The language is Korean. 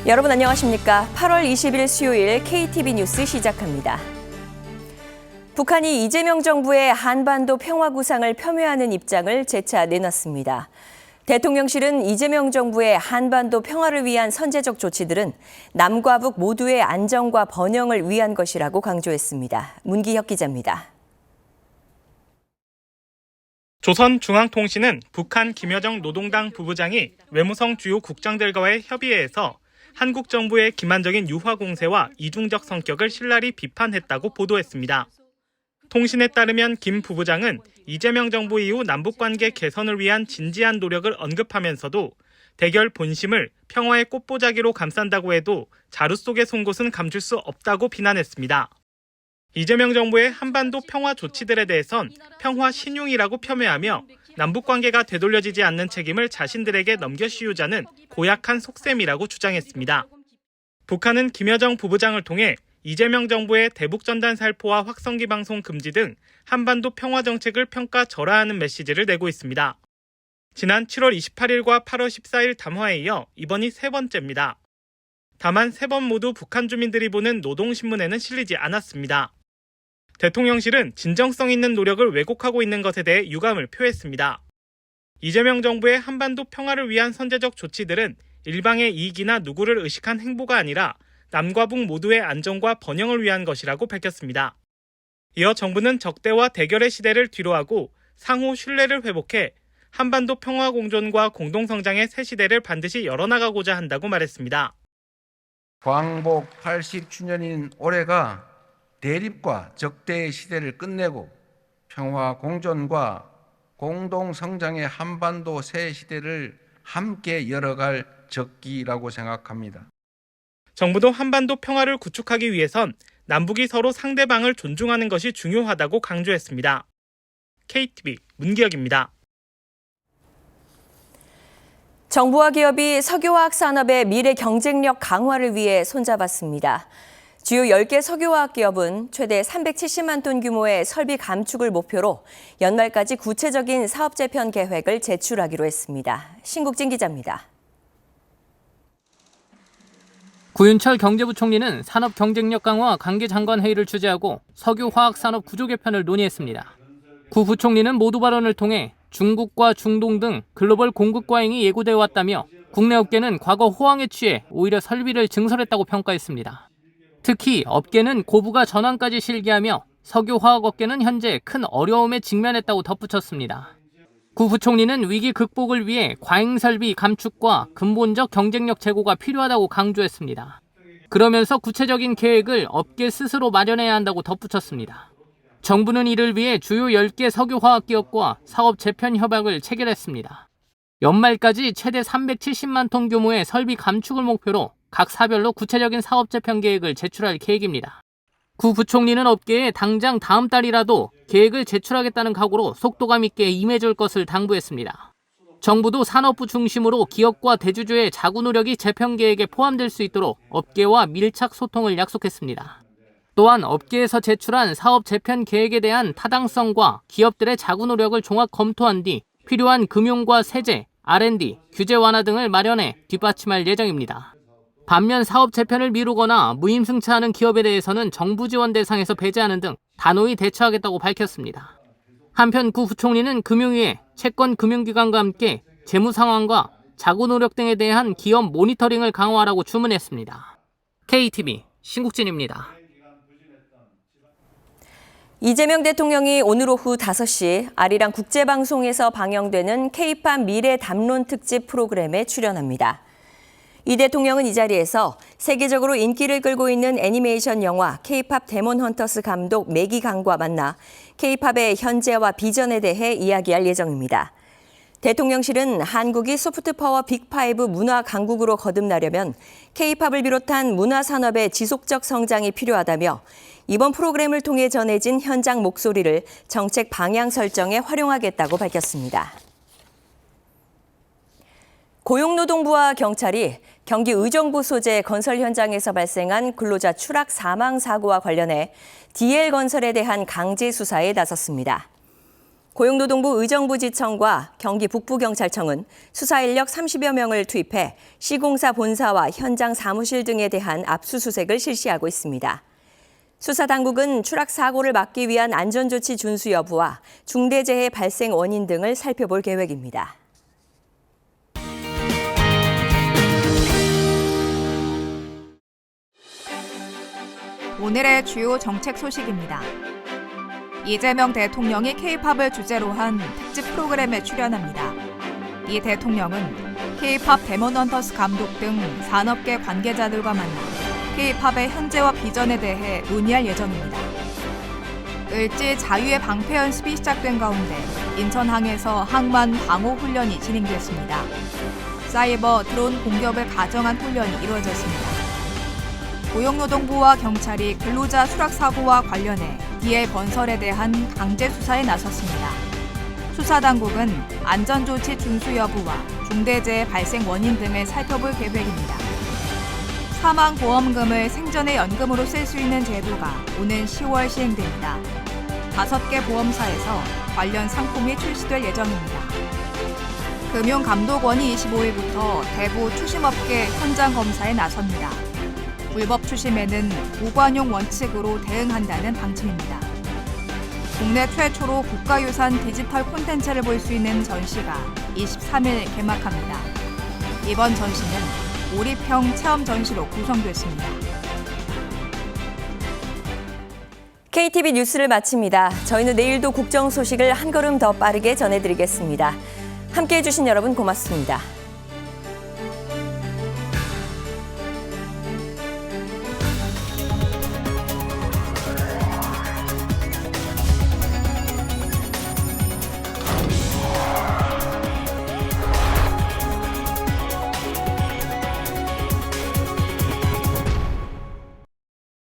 여러분 안녕하십니까? 8월 20일 수요일 KTV 뉴스 시작합니다. 북한이 이재명 정부의 한반도 평화 구상을 폄훼하는 입장을 재차 내놨습니다. 대통령실은 이재명 정부의 한반도 평화를 위한 선제적 조치들은 남과 북 모두의 안정과 번영을 위한 것이라고 강조했습니다. 문기혁 기자입니다. 조선중앙통신은 북한 김여정 노동당 부부장이 외무성 주요 국장들과의 협의회에서 한국 정부의 기만적인 유화 공세와 이중적 성격을 신랄히 비판했다고 보도했습니다. 통신에 따르면 김 부부장은 이재명 정부 이후 남북관계 개선을 위한 진지한 노력을 언급하면서도 대결 본심을 평화의 꽃보자기로 감싼다고 해도 자루 속의 송곳은 감출 수 없다고 비난했습니다. 이재명 정부의 한반도 평화 조치들에 대해선 평화 신용이라고 폄훼하며 남북관계가 되돌려지지 않는 책임을 자신들에게 넘겨씌우자는 고약한 속셈이라고 주장했습니다. 북한은 김여정 부부장을 통해 이재명 정부의 대북전단 살포와 확성기 방송 금지 등 한반도 평화 정책을 평가절하하는 메시지를 내고 있습니다. 지난 7월 28일과 8월 14일 담화에 이어 이번이 세 번째입니다. 다만 세 번 모두 북한 주민들이 보는 노동신문에는 실리지 않았습니다. 대통령실은 진정성 있는 노력을 왜곡하고 있는 것에 대해 유감을 표했습니다. 이재명 정부의 한반도 평화를 위한 선제적 조치들은 일방의 이익이나 누구를 의식한 행보가 아니라 남과 북 모두의 안정과 번영을 위한 것이라고 밝혔습니다. 이어 정부는 적대와 대결의 시대를 뒤로하고 상호 신뢰를 회복해 한반도 평화 공존과 공동성장의 새 시대를 반드시 열어나가고자 한다고 말했습니다. 광복 80주년인 올해가 대립과 적대의 시대를 끝내고 평화 공존과 공동성장의 한반도 새 시대를 함께 열어갈 적기라고 생각합니다. 정부도 한반도 평화를 구축하기 위해선 남북이 서로 상대방을 존중하는 것이 중요하다고 강조했습니다. KTV 문기혁입니다. 정부와 기업이 석유화학 산업의 미래 경쟁력 강화를 위해 손잡았습니다. 주요 10개 석유화학 기업은 최대 370만 톤 규모의 설비 감축을 목표로 연말까지 구체적인 사업 재편 계획을 제출하기로 했습니다. 신국진 기자입니다. 구윤철 경제부총리는 산업 경쟁력 강화 관계장관회의를 주재하고 석유화학산업 구조 개편을 논의했습니다. 구 부총리는 모두 발언을 통해 중국과 중동 등 글로벌 공급 과잉이 예고되어 왔다며 국내 업계는 과거 호황에 취해 오히려 설비를 증설했다고 평가했습니다. 특히 업계는 고부가 전환까지 실기하며 석유화학업계는 현재 큰 어려움에 직면했다고 덧붙였습니다. 구 부총리는 위기 극복을 위해 과잉설비 감축과 근본적 경쟁력 제고가 필요하다고 강조했습니다. 그러면서 구체적인 계획을 업계 스스로 마련해야 한다고 덧붙였습니다. 정부는 이를 위해 주요 10개 석유화학 기업과 사업 재편 협약을 체결했습니다. 연말까지 최대 370만 톤 규모의 설비 감축을 목표로 각 사별로 구체적인 사업 재편 계획을 제출할 계획입니다. 구 부총리는 업계에 당장 다음 달이라도 계획을 제출하겠다는 각오로 속도감 있게 임해줄 것을 당부했습니다. 정부도 산업부 중심으로 기업과 대주주의 자구 노력이 재편 계획에 포함될 수 있도록 업계와 밀착 소통을 약속했습니다. 또한 업계에서 제출한 사업 재편 계획에 대한 타당성과 기업들의 자구 노력을 종합 검토한 뒤 필요한 금융과 세제, R&D, 규제 완화 등을 마련해 뒷받침할 예정입니다. 반면 사업 재편을 미루거나 무임승차하는 기업에 대해서는 정부 지원 대상에서 배제하는 등 단호히 대처하겠다고 밝혔습니다. 한편 구 부총리는 금융위에 채권 금융기관과 함께 재무 상황과 자구 노력 등에 대한 기업 모니터링을 강화하라고 주문했습니다. KTV 신국진입니다. 이재명 대통령이 오늘 오후 5시 아리랑 국제방송에서 방영되는 K-팝 미래 담론 특집 프로그램에 출연합니다. 이 대통령은 이 자리에서 세계적으로 인기를 끌고 있는 애니메이션 영화 K-팝 데몬 헌터스 감독 매기 강과 만나 K-팝의 현재와 비전에 대해 이야기할 예정입니다. 대통령실은 한국이 소프트파워 빅5 문화 강국으로 거듭나려면 K-팝을 비롯한 문화산업의 지속적 성장이 필요하다며 이번 프로그램을 통해 전해진 현장 목소리를 정책 방향 설정에 활용하겠다고 밝혔습니다. 고용노동부와 경찰이 경기 의정부 소재 건설 현장에서 발생한 근로자 추락 사망 사고와 관련해 DL건설에 대한 강제 수사에 나섰습니다. 고용노동부 의정부지청과 경기 북부경찰청은 수사 인력 30여 명을 투입해 시공사 본사와 현장 사무실 등에 대한 압수수색을 실시하고 있습니다. 수사당국은 추락 사고를 막기 위한 안전조치 준수 여부와 중대재해 발생 원인 등을 살펴볼 계획입니다. 오늘의 주요 정책 소식입니다. 이재명 대통령이 K-팝을 주제로 한 특집 프로그램에 출연합니다. 이 대통령은 K-팝 데몬헌터스 감독 등 산업계 관계자들과 만나 K-팝의 현재와 비전에 대해 논의할 예정입니다. 을지 자유의 방패 연습이 시작된 가운데 인천항에서 항만 방호 훈련이 진행됐습니다. 사이버 드론 공격을 가정한 훈련이 이루어졌습니다. 고용노동부와 경찰이 근로자 추락 사고와 관련해 DL 건설에 대한 강제 수사에 나섰습니다. 수사당국은 안전조치 준수 여부와 중대재해 발생 원인 등을 살펴볼 계획입니다. 사망보험금을 생전의 연금으로 쓸 수 있는 제도가 오는 10월 시행됩니다. 5개 보험사에서 관련 상품이 출시될 예정입니다. 금융감독원이 25일부터 대구 추심업계 현장 검사에 나섭니다. 불법 추심에는 무관용 원칙으로 대응한다는 방침입니다. 국내 최초로 국가유산 디지털 콘텐츠를 볼 수 있는 전시가 23일 개막합니다. 이번 전시는 몰입형 체험 전시로 구성됐습니다. KTV 뉴스를 마칩니다. 저희는 내일도 국정 소식을 한 걸음 더 빠르게 전해드리겠습니다. 함께해 주신 여러분 고맙습니다.